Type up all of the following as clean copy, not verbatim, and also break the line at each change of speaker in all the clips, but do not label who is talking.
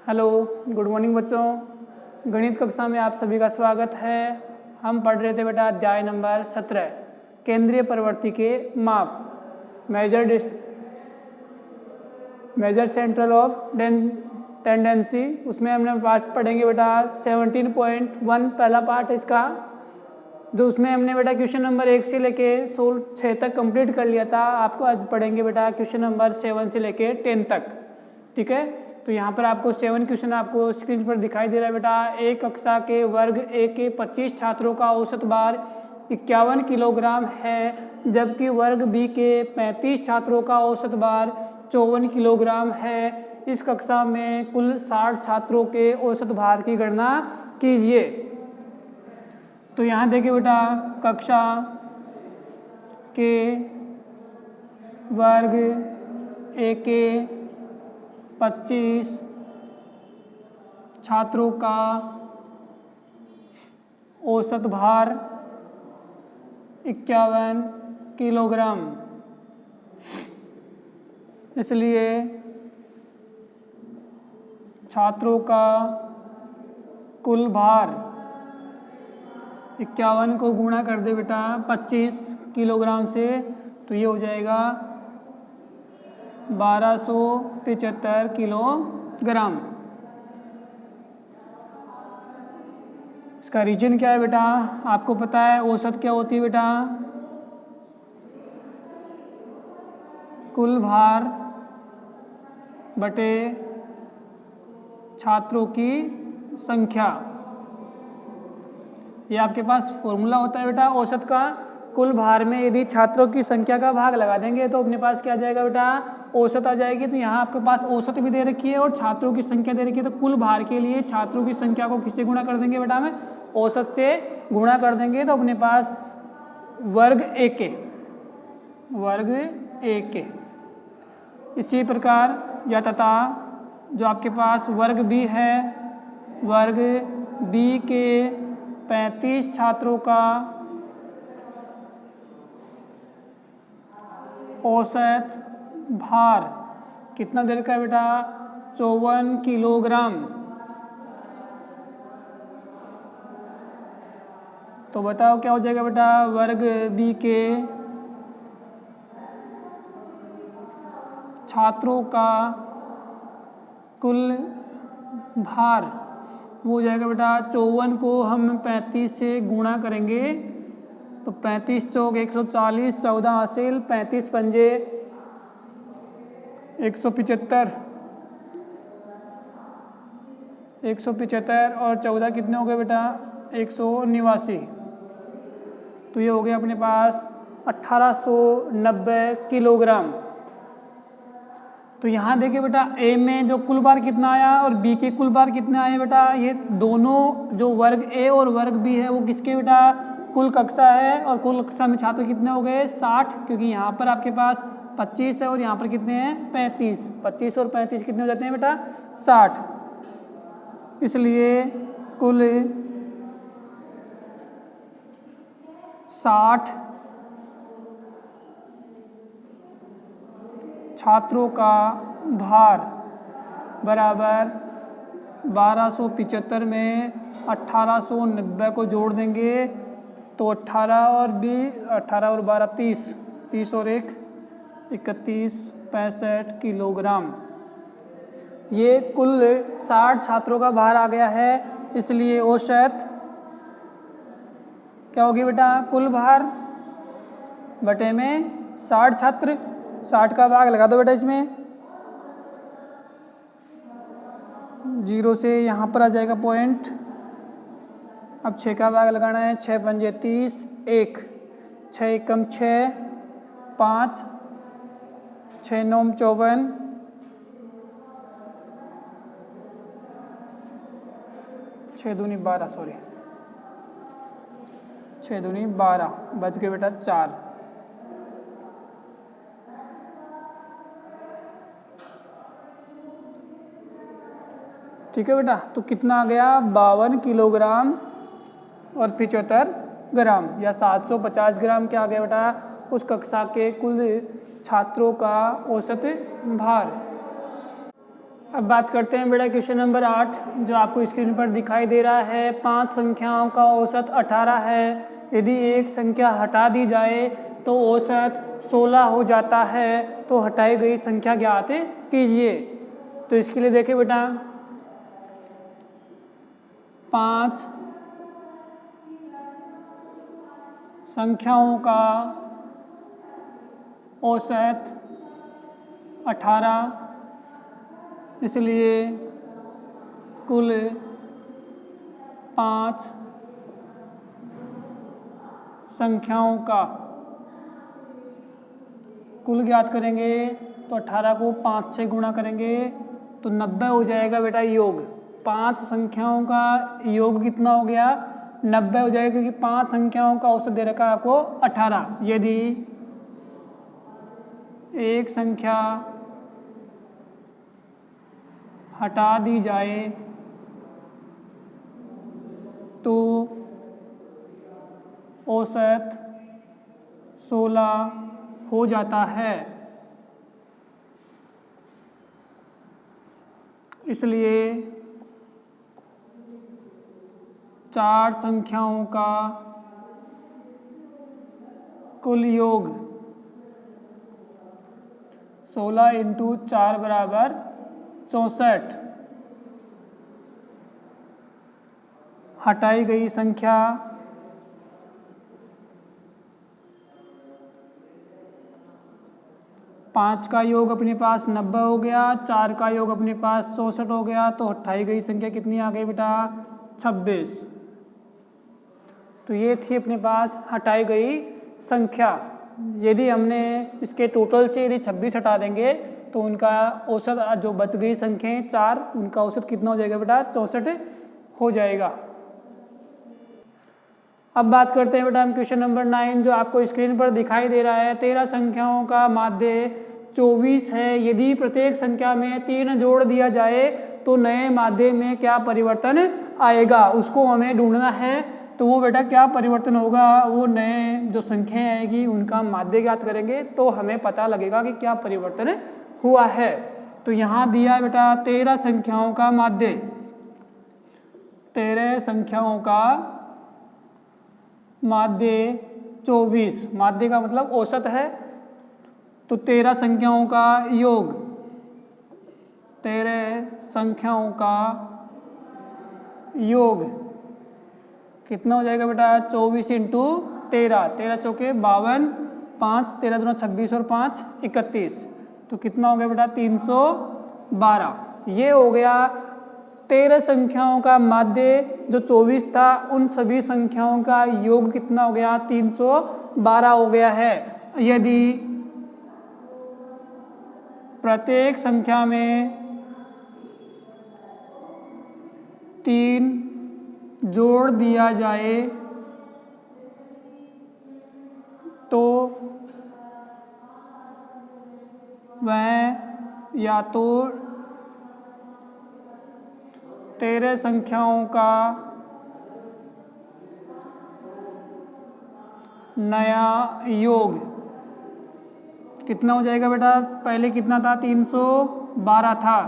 Hello, good morning बच्चों। गणित कक्षा में आप सभी का स्वागत है। हम पढ़ रहे थे बेटा अध्याय नंबर 17 केंद्रीय प्रवृत्ति के माप मेजर सेंट्रल ऑफ टेंडेंसी। उसमें हमने पार्ट पढ़ेंगे बेटा 17.1 पहला पार्ट है इसका, जो उसमें हमने बेटा क्वेश्चन नंबर 1 से लेके 6 तक कंप्लीट कर लिया था। आपको आज पढ़ेंगे बेटा क्वेश्चन नंबर 7 से लेके 10 तक। ठीक है, तो यहाँ पर आपको 7 क्वेश्चन आपको स्क्रीन पर दिखाई दे रहा है बेटा। एक कक्षा के वर्ग ए के 25 छात्रों का औसत भार 51 किलोग्राम है, जबकि वर्ग बी के 35 छात्रों का औसत भार 54 किलोग्राम है। इस कक्षा में कुल 60 छात्रों के औसत भार की गणना कीजिए। तो यहाँ देखिए बेटा, कक्षा के वर्ग ए के 25 छात्रों का औसत भार 51 किलोग्राम, इसलिए छात्रों का कुल भार 51 को गुणा कर दे बेटा 25 किलोग्राम से, तो ये हो जाएगा 1275 किलोग्राम। इसका रीजन क्या है बेटा, आपको पता है औसत क्या होती है बेटा, कुल भार बटे छात्रों की संख्या। ये आपके पास फॉर्मूला होता है बेटा औसत का। कुल भार में यदि छात्रों की संख्या का भाग लगा देंगे तो अपने पास क्या आ जाएगा बेटा, औसत आ जाएगी। तो यहाँ आपके पास औसत भी दे रखी है और छात्रों की संख्या दे रखी है, तो कुल भार के लिए छात्रों की संख्या को किससे गुणा कर देंगे बेटा, में औसत से गुणा कर देंगे, तो अपने पास वर्ग ए के। इसी प्रकार या तथा जो आपके पास वर्ग बी है, वर्ग बी के 35 छात्रों का औसत भार कितना दे रखा है बेटा, 54 किलोग्राम। तो बताओ क्या हो जाएगा बेटा, वर्ग बी के छात्रों का कुल भार वो हो जाएगा बेटा, 54 को हम 35 से गुणा करेंगे तो 35 चौक 140, 14 हासिल, 35 पंजे 175, 175 और 14 कितने हो गए बेटा, 189। तो ये हो गया अपने पास 1890 किलोग्राम। तो यहाँ देखिए बेटा, ए में जो कुल भार कितना आया और बी के कुल भार कितने आए बेटा, ये दोनों जो वर्ग ए और वर्ग बी है वो किसके बेटा, कुल कक्षा है। और कुल कक्षा में छात्र कितने हो गए, 60, क्योंकि यहाँ पर आपके पास 25 है और यहाँ पर कितने हैं, 35। 25 और 35 कितने हो जाते हैं बेटा, 60। इसलिए कुल 60 छात्रों का भार बराबर 1275 में 1890 को जोड़ देंगे तो 18 और 12 30, 30 और 1 31, 65 किलोग्राम। ये कुल 60 छात्रों का भार आ गया है। इसलिए औसत क्या होगी बेटा, कुल भार बटे में 60 छात्र, 60 का भाग लगा दो बेटा इसमें, 0 से यहाँ पर आ जाएगा पॉइंट। अब 6 का भाग लगाना है, 6 पंजे 30, 1 6 एकम 6, 5 6 9 54, 6 दूनी 12, सॉरी 6 दूनी 12, बच गए बेटा 4। ठीक है बेटा, तो कितना आ गया, 52 किलोग्राम और 75 ग्राम या 750 ग्राम क्या आ गया बेटा, उस कक्षा के कुल छात्रों का औसत भार। अब बात करते हैं बेटा क्वेश्चन नंबर 8 जो आपको स्क्रीन पर दिखाई दे रहा है। 5 संख्याओं का औसत 18 है। यदि एक संख्या हटा दी जाए तो औसत 16 हो जाता है, तो हटाई गई संख्या ज्ञात कीजिए। तो इसके लिए देखिए बेटा 5 संख्याओं का औसत 18, इसलिए कुल 5 संख्याओं का कुल ज्ञात करेंगे तो 18 को 5 से गुणा करेंगे तो 90 हो जाएगा बेटा योग। 5 संख्याओं का योग कितना हो गया? 90 हो जाएगा, क्योंकि 5 संख्याओं का औसत दे रखा है आपको 18। यदि एक संख्या हटा दी जाए तो औसत 16 हो जाता है। इसलिए 4 संख्याओं का कुल योग 16 इंटू 4 बराबर 64। हटाई गई संख्या 5 का योग अपने पास 90 हो गया, 4 का योग अपने पास 64 हो गया, तो हटाई गई संख्या कितनी आ गई बेटा? 26। तो ये थी अपने पास हटाई गई संख्या। यदि हमने इसके टोटल से यदि 26 हटा देंगे तो उनका औसत जो बच गई संख्याएं 4, उनका औसत कितना हो जाएगा बेटा? 64 हो जाएगा। अब बात करते हैं बेटा हम क्वेश्चन नंबर 9 जो आपको स्क्रीन पर दिखाई दे रहा है। 13 संख्याओं का माध्य 24 है। यदि प्रत्येक संख्या में 3 जोड़ दिया जाए तो नए माध्य में क्या परिवर्तन आएगा, उसको हमें ढूंढना है। तो वो बेटा क्या परिवर्तन होगा, वो नए जो संख्याएं आएगी उनका माध्य ज्ञात करेंगे तो हमें पता लगेगा कि क्या परिवर्तन हुआ है। तो यहाँ दिया है बेटा 13 संख्याओं का माध्य। 13 संख्याओं का माध्य 24, माध्य का मतलब औसत है। तो 13 संख्याओं का योग, 13 संख्याओं का योग कितना हो जाएगा बेटा? 24 इंटू 13, 13 चौके 52, 5 13 दूना 26 और 5 31, तो कितना हो गया बेटा? 312। ये हो गया 13 संख्याओं का माध्य जो 24 था, उन सभी संख्याओं का योग कितना हो गया? 312 हो गया है। यदि प्रत्येक संख्या में 3 जोड़ दिया जाए तो वह या तो 13 संख्याओं का नया योग कितना हो जाएगा बेटा? पहले कितना था? 312 था।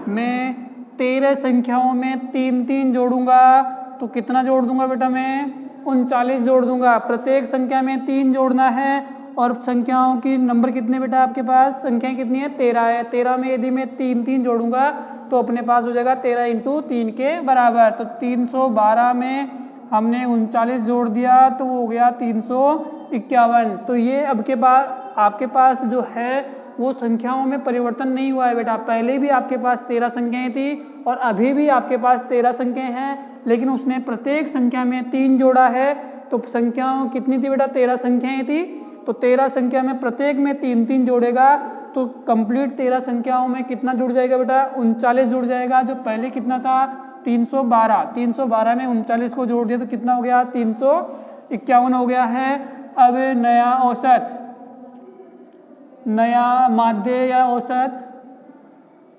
मैं 13 संख्याओं में 3 3 जोड़ूंगा तो कितना जोड़ दूंगा बेटा? मैं 39 जोड़ दूंगा। प्रत्येक संख्या में 3 जोड़ना है और संख्याओं की नंबर कितने बेटा आपके पास? संख्याएं कितनी है? 13 है। 13 में यदि मैं 3 3 जोड़ूंगा तो अपने पास हो जाएगा 13 इंटू 3 के बराबर। तो 312 में हमने 39 जोड़ दिया तो वो हो गया 351। तो ये अब के बाद आपके पास जो है वो संख्याओं में परिवर्तन नहीं हुआ है बेटा। पहले भी आपके पास 13 संख्याएं थी और अभी भी आपके पास 13 संख्याएं हैं, लेकिन उसने प्रत्येक संख्या में 3 जोड़ा है। तो संख्याओं कितनी थी बेटा? 13 संख्याएं थी। तो 13 संख्या में प्रत्येक में 3 3 जोड़ेगा तो कंप्लीट 13 संख्याओं में कितना जुड़ जाएगा बेटा? 39 जुड़ जाएगा। जो पहले कितना था? 312। 312 में 39 को जोड़ दिया तो कितना हो गया? 351 हो गया है। अब नया औसत, नया माध्य या औसत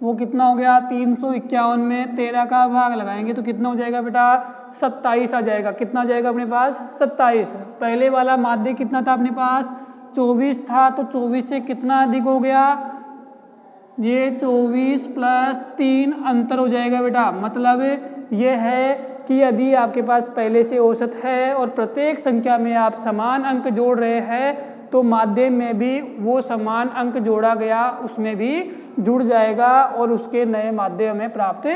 वो कितना हो गया? 351 में 13 का भाग लगाएंगे तो कितना हो जाएगा बेटा? 27 आ जाएगा। कितना आ जाएगा अपने पास? 27। पहले वाला माध्य कितना था अपने पास? 24 था, तो 24 से कितना अधिक हो गया? ये 24 प्लस 3 अंतर हो जाएगा बेटा। मतलब ये है कि यदि आपके पास पहले से औसत है और प्रत्येक संख्या में आप समान अंक जोड़ रहे हैं तो माध्य में भी वो समान अंक जोड़ा गया उसमें भी जुड़ जाएगा और उसके नए माध्य हमें प्राप्त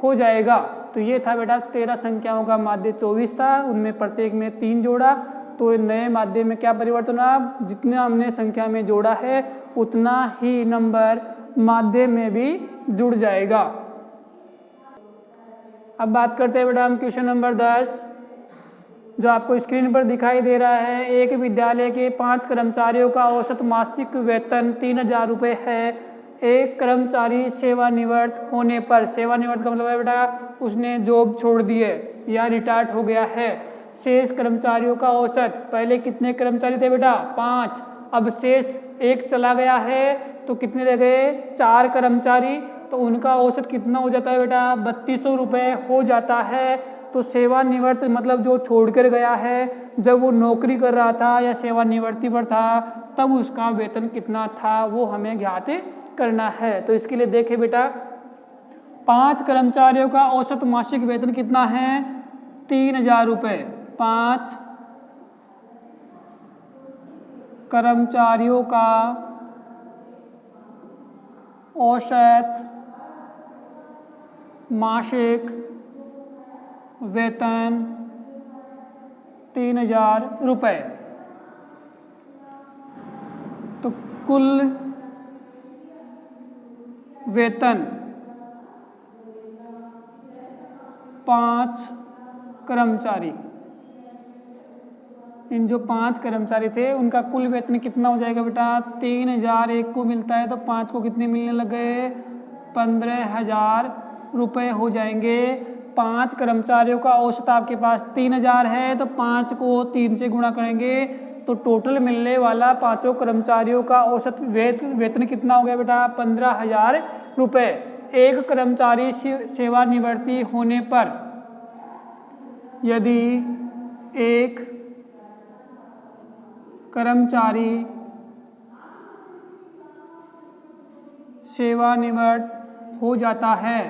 हो जाएगा। तो ये था बेटा 13 संख्याओं का माध्य 24 था, उनमें प्रत्येक में 3 जोड़ा, तो नए माध्य में क्या परिवर्तन हुआ, जितना हमने संख्या में जोड़ा है उतना ही नंबर माध्य में भी जुड़ जाएगा। अब बात करते हैं बेटा हम क्वेश्चन नंबर 10 जो आपको स्क्रीन पर दिखाई दे रहा है। एक विद्यालय के 5 कर्मचारियों का औसत मासिक वेतन 3000 रुपये है। एक कर्मचारी सेवानिवृत्त होने पर, सेवानिवृत्त का मतलब है बेटा उसने जॉब छोड़ दी है या रिटायर्ड हो गया है। शेष कर्मचारियों का औसत, पहले कितने कर्मचारी थे बेटा 5, अब शेष 1 चला गया है तो कितने रह गए 4 कर्मचारी, तो उनका औसत कितना हो जाता है बेटा 3200 रुपये हो जाता है। तो सेवानिवृत्त मतलब जो छोड़कर गया है, जब वो नौकरी कर रहा था या सेवानिवृत्ति पर था तब उसका वेतन कितना था वो हमें ज्ञात करना है। तो इसके लिए देखें बेटा 5 कर्मचारियों का औसत मासिक वेतन कितना है 3000 रुपये। 5 कर्मचारियों का औसत मासिक वेतन 3000 रुपये। तो कुल वेतन 5 कर्मचारी, इन जो 5 कर्मचारी थे उनका कुल वेतन कितना हो जाएगा बेटा 3000, एक को मिलता है तो 5 को कितने मिलने लग गए 15000 रुपये हो जाएंगे। 5 कर्मचारियों का औसत आपके पास 3000 है तो 5 को 3 से गुणा करेंगे तो टोटल मिलने वाला 5 कर्मचारियों का औसत वेतन कितना हो गया बेटा 15000 रुपये। एक कर्मचारी सेवानिवृत्ति होने पर यदि एक कर्मचारी सेवानिवृत्त हो जाता है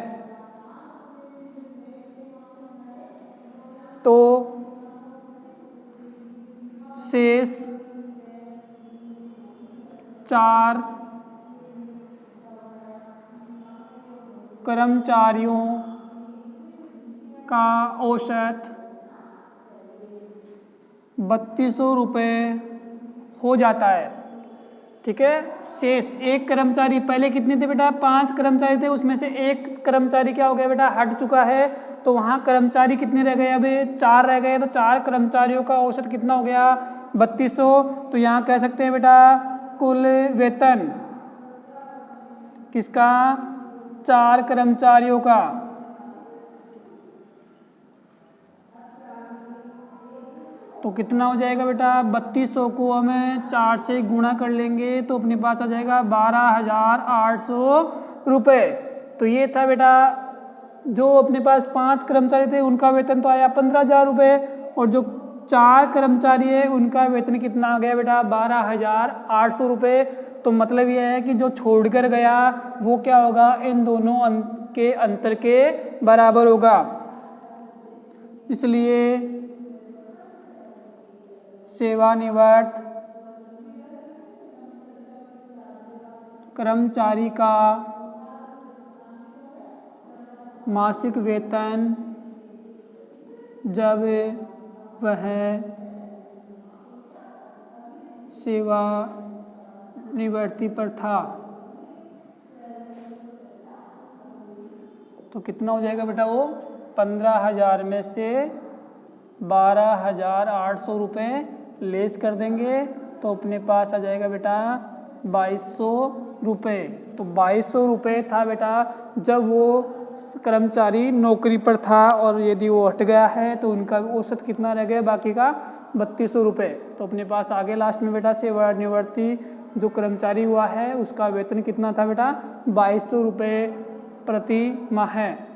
तो शेष 4 कर्मचारियों का औसत 3200 रुपये हो जाता है। ठीक है, शेष एक कर्मचारी, पहले कितने थे बेटा 5 कर्मचारी थे, उसमें से एक कर्मचारी क्या हो गया बेटा हट चुका है तो वहाँ कर्मचारी कितने रह गए अभी 4 रह गए, तो 4 कर्मचारियों का औसत कितना हो गया 3200। तो यहाँ कह सकते हैं बेटा कुल वेतन किसका 4 कर्मचारियों का तो कितना हो जाएगा बेटा 3200 को हमें 4 से गुणा कर लेंगे तो अपने पास आ जाएगा 12800 रुपये। तो ये था बेटा जो अपने पास 5 कर्मचारी थे उनका वेतन तो आया 15000 रुपये और जो 4 कर्मचारी है उनका वेतन कितना आ गया बेटा 12800 रुपये। तो मतलब यह है कि जो छोड़कर गया वो क्या होगा इन दोनों के अंतर के बराबर होगा। इसलिए सेवानिवृत्त कर्मचारी का मासिक वेतन जब वह सेवानिवृत्ति पर था तो कितना हो जाएगा बेटा वो 15000 में से 12800 रुपये लेस कर देंगे तो अपने पास आ जाएगा बेटा 2200 रुपये। तो 2200 रुपये था बेटा जब वो कर्मचारी नौकरी पर था और यदि वो हट गया है तो उनका औसत कितना रह गया बाकी का 3200 रुपये। तो अपने पास आगे लास्ट में बेटा सेवानिवृत्ति जो कर्मचारी हुआ है उसका वेतन कितना था बेटा 2200 रुपये प्रति माह है।